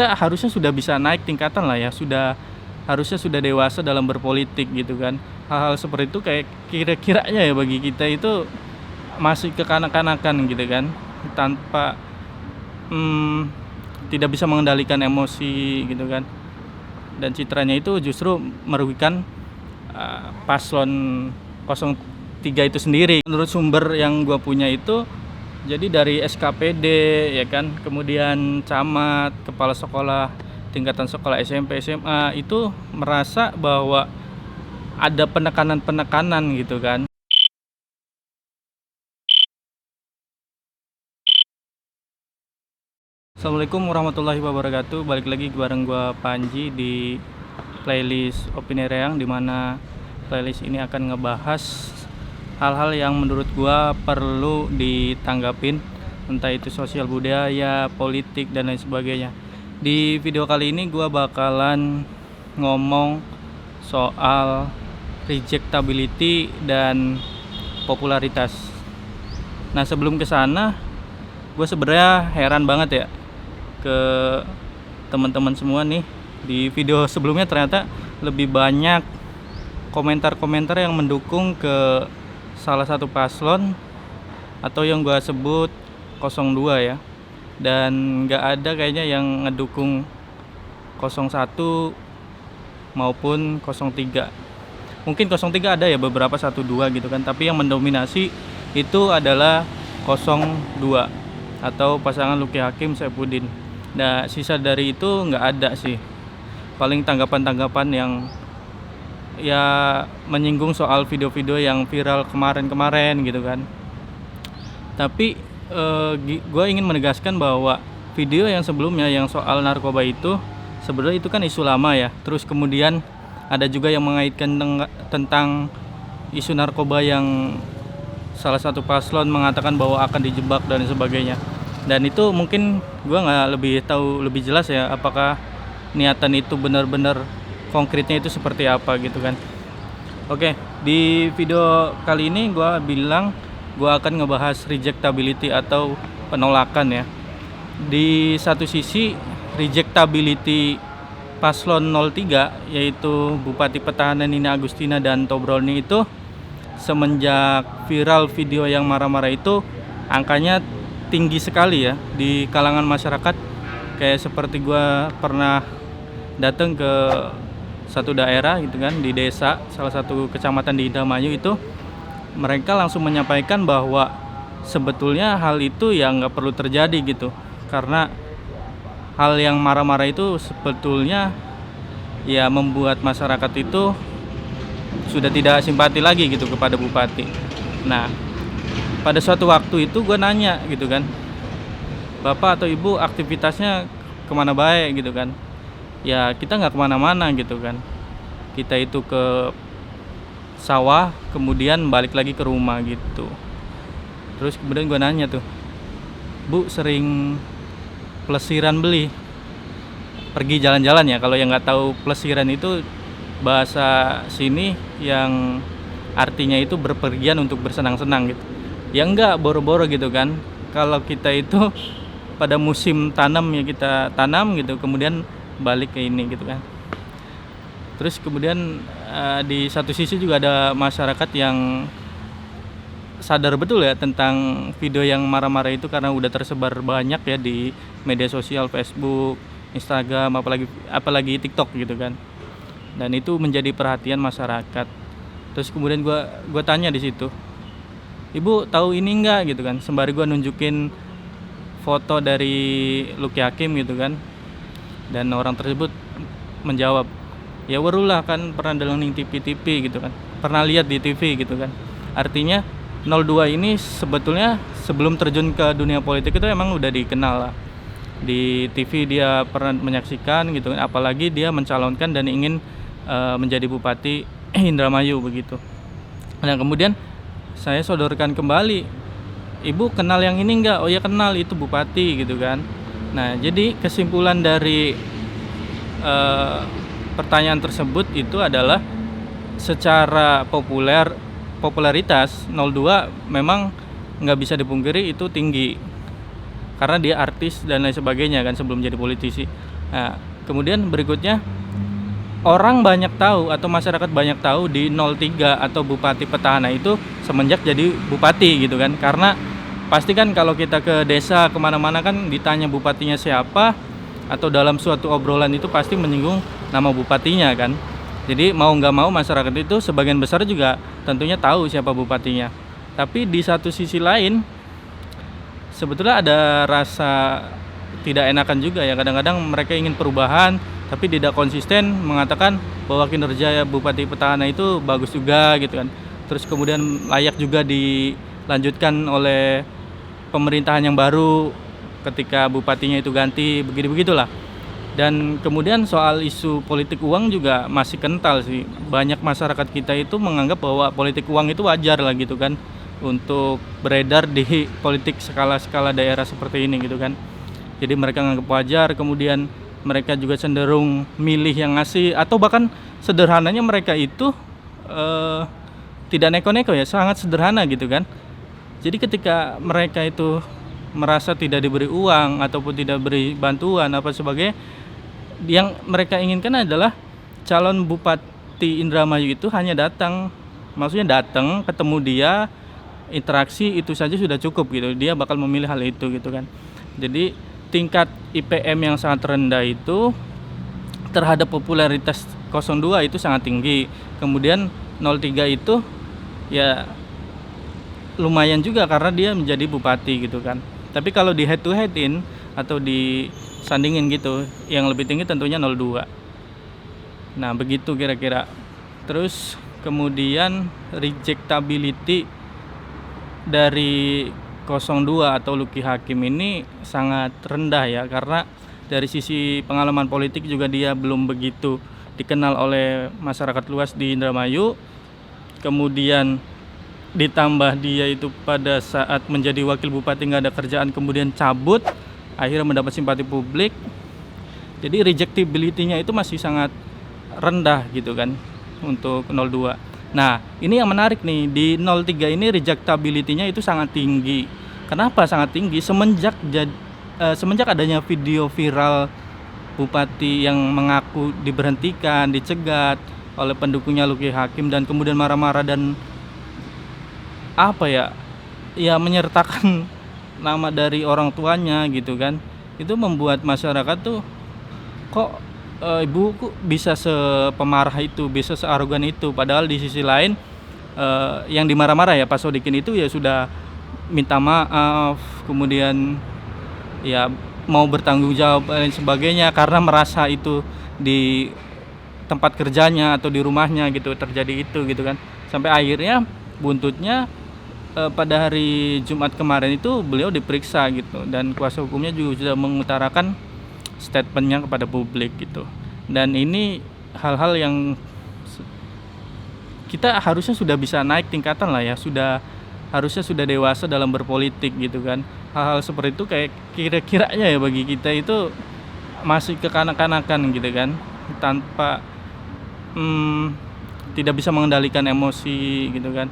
Kita harusnya sudah bisa naik tingkatan lah ya, harusnya sudah dewasa dalam berpolitik gitu kan. Hal-hal seperti itu kayak kira-kiranya ya bagi kita itu masih kekanak-kanakan gitu kan, tanpa tidak bisa mengendalikan emosi gitu kan. Dan citranya itu justru merugikan paslon 03 itu sendiri. Menurut sumber yang gue punya itu, jadi dari SKPD ya kan, kemudian camat, kepala sekolah tingkatan sekolah SMP, SMA itu merasa bahwa ada penekanan-penekanan gitu kan. Assalamualaikum warahmatullahi wabarakatuh. Balik lagi bareng gua Panji di playlist Opini Reang, dimana playlist ini akan ngebahas hal-hal yang menurut gua perlu ditanggapin, entah itu sosial budaya, politik, dan lain sebagainya. Di video kali ini gua bakalan ngomong soal rejectability dan popularitas. Nah, sebelum ke sana, gue sebenarnya heran banget ya ke teman-teman semua nih. Di video sebelumnya ternyata lebih banyak komentar-komentar yang mendukung ke salah satu paslon atau yang gue sebut 02 ya, dan gak ada kayaknya yang ngedukung 01 maupun 03. Mungkin 03 ada ya beberapa 12 gitu kan, tapi yang mendominasi itu adalah 02 atau pasangan Luki Hakim Saifuddin. Nah, sisa dari itu nggak ada sih. Paling tanggapan-tanggapan yang ya menyinggung soal video-video yang viral kemarin-kemarin gitu kan. Tapi gue ingin menegaskan bahwa video yang sebelumnya yang soal narkoba itu sebenarnya itu kan isu lama ya. Terus kemudian ada juga yang mengaitkan tentang isu narkoba yang salah satu paslon mengatakan bahwa akan dijebak dan sebagainya. Dan itu mungkin gue nggak lebih tahu lebih jelas ya, apakah niatan itu benar-benar konkretnya itu seperti apa gitu kan. Oke, di video kali ini gue bilang gue akan ngebahas rejectability atau penolakan ya. Di satu sisi rejectability paslon 03 yaitu Bupati Petahana Nina Agustina dan Tobroni itu semenjak viral video yang marah-marah itu angkanya tinggi sekali ya di kalangan masyarakat. Kayak seperti gue pernah datang ke satu daerah gitu kan, di desa salah satu kecamatan di Indramayu itu, mereka langsung menyampaikan bahwa sebetulnya hal itu ya nggak perlu terjadi gitu, karena hal yang marah-marah itu sebetulnya ya membuat masyarakat itu sudah tidak simpati lagi gitu kepada bupati. Nah, pada suatu waktu itu gue nanya gitu kan, bapak atau ibu aktivitasnya kemana baik gitu kan. Ya kita nggak kemana-mana gitu kan, kita itu ke sawah kemudian balik lagi ke rumah gitu. Terus kemudian gue nanya tuh, bu sering plesiran beli, pergi jalan-jalan ya. Kalau yang nggak tahu plesiran itu bahasa sini yang artinya itu berpergian untuk bersenang-senang gitu. Ya enggak, boro-boro gitu kan. Kalau kita itu pada musim tanam ya kita tanam gitu, kemudian balik ke ini gitu kan. Terus kemudian di satu sisi juga ada masyarakat yang sadar betul ya tentang video yang marah-marah itu, karena udah tersebar banyak ya di media sosial, Facebook, Instagram, apalagi TikTok gitu kan. Dan itu menjadi perhatian masyarakat. Terus kemudian gue tanya di situ, ibu tahu ini enggak gitu kan, sembari gue nunjukin foto dari Luki Hakim gitu kan. Dan orang tersebut menjawab, ya warulah kan pernah delengin TV gitu kan, pernah lihat di TV gitu kan. Artinya 02 ini sebetulnya sebelum terjun ke dunia politik itu emang udah dikenal lah. Di TV dia pernah menyaksikan gitu kan, apalagi dia mencalonkan dan ingin menjadi Bupati Indramayu begitu. Nah, kemudian saya sodorkan kembali, ibu kenal yang ini enggak? Oh ya kenal, itu bupati gitu kan. Nah, jadi kesimpulan dari pertanyaan tersebut itu adalah secara popularitas 02 memang nggak bisa dipungkiri itu tinggi, karena dia artis dan lain sebagainya kan sebelum jadi politisi. Nah, kemudian berikutnya orang banyak tahu atau masyarakat banyak tahu di 03 atau bupati petahana itu semenjak jadi bupati gitu kan. Karena pasti kan kalau kita ke desa kemana-mana kan ditanya bupatinya siapa, atau dalam suatu obrolan itu pasti menyinggung nama bupatinya kan. Jadi mau nggak mau masyarakat itu sebagian besar juga tentunya tahu siapa bupatinya. Tapi di satu sisi lain sebetulnya ada rasa tidak enakan juga ya, kadang-kadang mereka ingin perubahan tapi tidak konsisten mengatakan bahwa kinerja bupati petahana itu bagus juga gitu kan, terus kemudian layak juga dilanjutkan oleh pemerintahan yang baru ketika bupatinya itu ganti, begitulah. Dan kemudian soal isu politik uang juga masih kental sih, banyak masyarakat kita itu menganggap bahwa politik uang itu wajar lah gitu kan untuk beredar di politik skala-skala daerah seperti ini gitu kan. Jadi mereka nganggap wajar, kemudian mereka juga cenderung milih yang ngasih, atau bahkan sederhananya mereka itu tidak neko-neko ya, sangat sederhana gitu kan. Jadi ketika mereka itu merasa tidak diberi uang ataupun tidak beri bantuan apa sebagainya, yang mereka inginkan adalah calon bupati Indramayu itu hanya datang, maksudnya datang ketemu dia, interaksi itu saja sudah cukup gitu. Dia bakal memilih hal itu gitu kan. Jadi tingkat IPM yang sangat rendah itu terhadap popularitas 02 itu sangat tinggi. Kemudian 03 itu ya lumayan juga karena dia menjadi bupati gitu kan. Tapi kalau di head to headin atau disandingin gitu, yang lebih tinggi tentunya 02. Nah begitu kira-kira. Terus kemudian rejectability dari 02 atau Luki Hakim ini sangat rendah ya, karena dari sisi pengalaman politik juga dia belum begitu dikenal oleh masyarakat luas di Indramayu. Kemudian ditambah dia itu pada saat menjadi wakil bupati nggak ada kerjaan, kemudian cabut, akhirnya mendapat simpati publik. Jadi rejectability-nya itu masih sangat rendah gitu kan untuk 02. Nah ini yang menarik nih, di 03 ini rejectability-nya itu sangat tinggi. Kenapa sangat tinggi? Semenjak adanya video viral bupati yang mengaku diberhentikan, dicegat oleh pendukungnya Luki Hakim dan kemudian marah-marah dan menyertakan nama dari orang tuanya gitu kan. Itu membuat masyarakat tuh kok ibuku bisa sepemarah itu, bisa searogan itu. Padahal di sisi lain yang dimarah-marah ya Pak Sodikin itu ya sudah minta maaf, kemudian ya mau bertanggung jawab dan sebagainya, karena merasa itu di tempat kerjanya atau di rumahnya gitu terjadi itu gitu kan. Sampai akhirnya buntutnya pada hari Jumat kemarin itu beliau diperiksa gitu, dan kuasa hukumnya juga sudah mengutarakan statementnya kepada publik gitu. Dan ini hal-hal yang kita harusnya sudah bisa naik tingkatan lah ya, harusnya sudah dewasa dalam berpolitik gitu kan. Hal-hal seperti itu kayak kira-kiranya ya bagi kita itu masih kekanak-kanakan gitu kan, tanpa tidak bisa mengendalikan emosi gitu kan.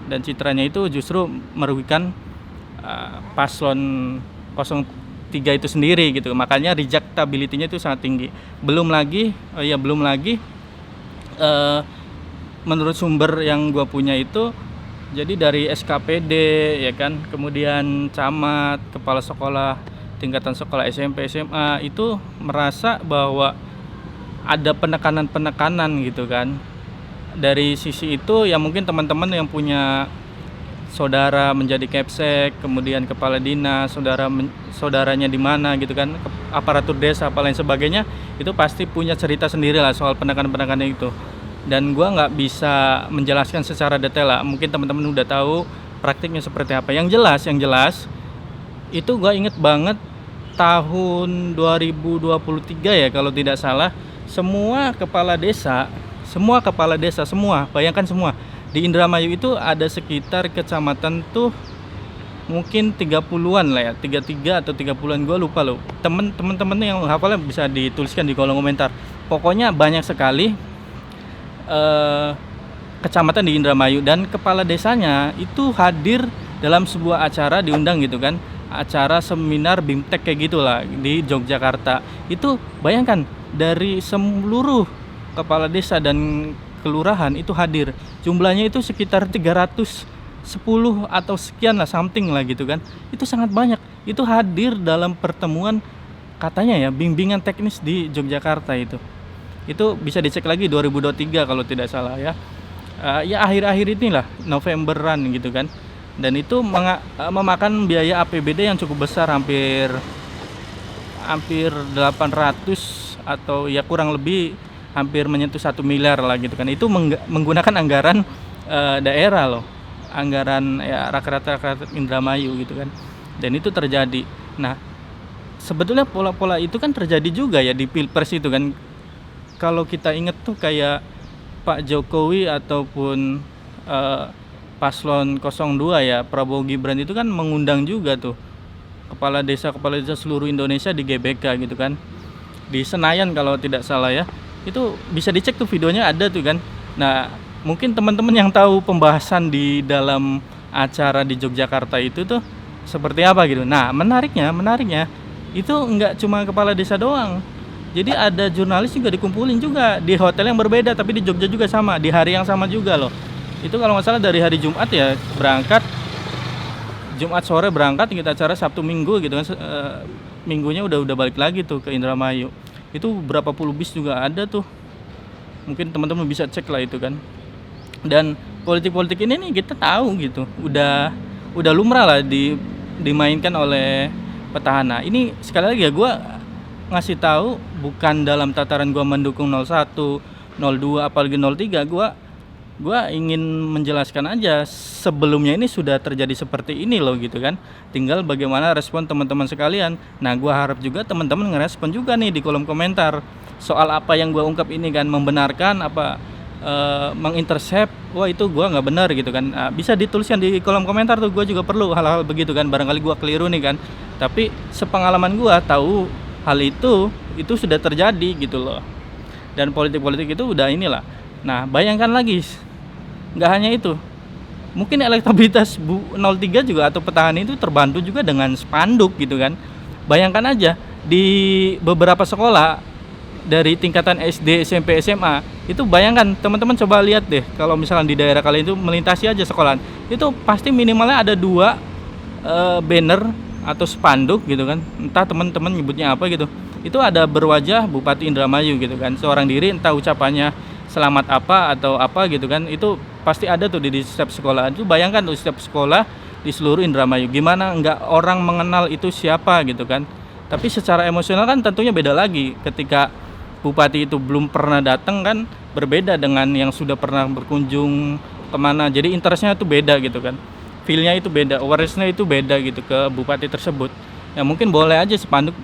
Dan citranya itu justru merugikan paslon 03 itu sendiri gitu. Makanya rejectability-nya itu sangat tinggi. Belum lagi menurut sumber yang gua punya itu, jadi dari SKPD ya kan, kemudian camat, kepala sekolah tingkatan sekolah SMP, SMA itu merasa bahwa ada penekanan gitu kan. Dari sisi itu ya mungkin teman-teman yang punya saudara menjadi Kepsek, kemudian kepala dinas, saudaranya di mana gitu kan, aparatur desa apa lain sebagainya, itu pasti punya cerita sendiri lah soal penekanan-penekanan itu. Dan gua nggak bisa menjelaskan secara detail lah, mungkin teman-teman udah tahu praktiknya seperti apa. Yang jelas itu gua inget banget tahun 2023 ya kalau tidak salah, semua kepala desa, bayangkan semua di Indramayu itu ada sekitar kecamatan tuh mungkin 30-an lah ya, 33 atau 30-an, gue lupa loh. Temen-temen yang hafalnya bisa dituliskan di kolom komentar. Pokoknya banyak sekali kecamatan di Indramayu, dan kepala desanya itu hadir dalam sebuah acara, diundang gitu kan. acara seminar BIMTEK kayak gitulah di Yogyakarta. Itu bayangkan dari seluruh kepala desa dan kelurahan itu hadir. Jumlahnya itu sekitar 310 atau sekian lah, something lah gitu kan. Itu sangat banyak. Itu hadir dalam pertemuan katanya ya bimbingan teknis di Yogyakarta itu. Itu bisa dicek lagi 2023 kalau tidak salah ya. Ya akhir-akhir inilah Novemberan gitu kan. Dan itu memakan biaya APBD yang cukup besar, hampir 800 atau ya kurang lebih hampir menyentuh 1 miliar lah gitu kan. Itu menggunakan anggaran daerah loh, anggaran ya rakyat Indramayu gitu kan. Dan itu terjadi. Nah, sebetulnya pola-pola itu kan terjadi juga ya di Pilpres itu kan. Kalau kita ingat tuh kayak Pak Jokowi ataupun Paslon 02 ya, Prabowo Gibran itu kan mengundang juga tuh kepala desa seluruh Indonesia di GBK gitu kan, di Senayan kalau tidak salah ya. Itu bisa dicek tuh videonya, ada tuh kan. Nah, mungkin teman-teman yang tahu pembahasan di dalam acara di Yogyakarta itu tuh seperti apa gitu. Nah, menariknya itu nggak cuma kepala desa doang. Jadi ada jurnalis juga dikumpulin juga di hotel yang berbeda, tapi di Jogja juga sama, di hari yang sama juga loh. Itu kalau nggak salah dari hari Jumat ya berangkat, Jumat sore berangkat, kita acara Sabtu Minggu gitu kan, minggunya udah balik lagi tuh ke Indramayu. Itu berapa puluh bis juga ada tuh, mungkin teman-teman bisa cek lah itu kan. Dan politik ini nih kita tahu gitu, udah lumrah lah dimainkan oleh petahana. Ini sekali lagi ya, gue ngasih tahu bukan dalam tataran gue mendukung 01, 02 apalagi 03. Gue ingin menjelaskan aja sebelumnya ini sudah terjadi seperti ini loh gitu kan. Tinggal bagaimana respon teman-teman sekalian. Nah, gue harap juga teman-teman ngerespon juga nih di kolom komentar soal apa yang gue ungkap ini kan, membenarkan apa mengintercept, wah itu gue nggak benar gitu kan. Bisa dituliskan di kolom komentar tuh, gue juga perlu hal-hal begitu kan. Barangkali gue keliru nih kan, tapi sepengalaman gue tahu hal itu sudah terjadi gitu loh. Dan politik itu udah inilah. Nah, bayangkan lagi, nggak hanya itu, mungkin elektabilitas Bu 03 juga atau petahana itu terbantu juga dengan spanduk gitu kan. Bayangkan aja di beberapa sekolah dari tingkatan SD, SMP, SMA, itu bayangkan teman-teman coba lihat deh, kalau misalnya di daerah kalian itu melintasi aja sekolahan, itu pasti minimalnya ada 2 banner atau spanduk gitu kan, entah teman-teman nyebutnya apa gitu. Itu ada berwajah Bupati Indramayu gitu kan, seorang diri, entah ucapannya selamat apa atau apa gitu kan. Itu pasti ada tuh di setiap sekolah. Itu bayangkan tuh setiap sekolah di seluruh Indramayu, gimana nggak orang mengenal itu siapa gitu kan. Tapi secara emosional kan tentunya beda lagi ketika bupati itu belum pernah datang kan, berbeda dengan yang sudah pernah berkunjung kemana. Jadi interestnya itu beda gitu kan, feel-nya itu beda, awareness-nya itu beda gitu ke bupati tersebut. Ya mungkin boleh aja spanduk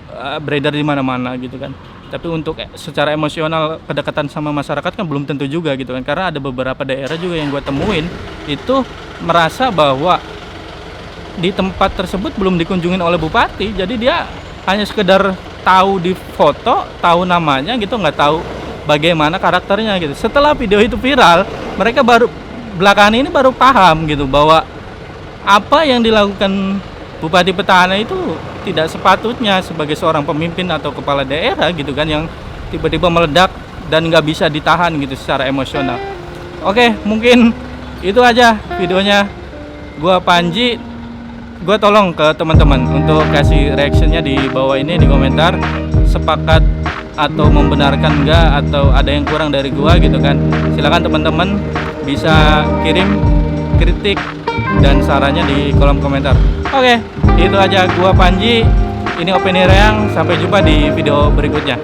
beredar di mana-mana gitu kan, tapi untuk secara emosional kedekatan sama masyarakat kan belum tentu juga gitu kan. Karena ada beberapa daerah juga yang gue temuin itu merasa bahwa di tempat tersebut belum dikunjungin oleh bupati, jadi dia hanya sekedar tahu di foto, tahu namanya gitu, nggak tahu bagaimana karakternya gitu. Setelah video itu viral, mereka baru belakangan ini baru paham gitu bahwa apa yang dilakukan bupati petahana itu tidak sepatutnya sebagai seorang pemimpin atau kepala daerah gitu kan, yang tiba-tiba meledak dan nggak bisa ditahan gitu secara emosional. Oke, mungkin itu aja videonya. Gua Panji, gue tolong ke teman-teman untuk kasih reactionnya di bawah ini di komentar, sepakat atau membenarkan enggak, atau ada yang kurang dari gua gitu kan. Silakan teman-teman bisa kirim kritik dan sarannya di kolom komentar. Oke, itu aja. Gua Panji, ini Opini Reang. Sampai jumpa di video berikutnya.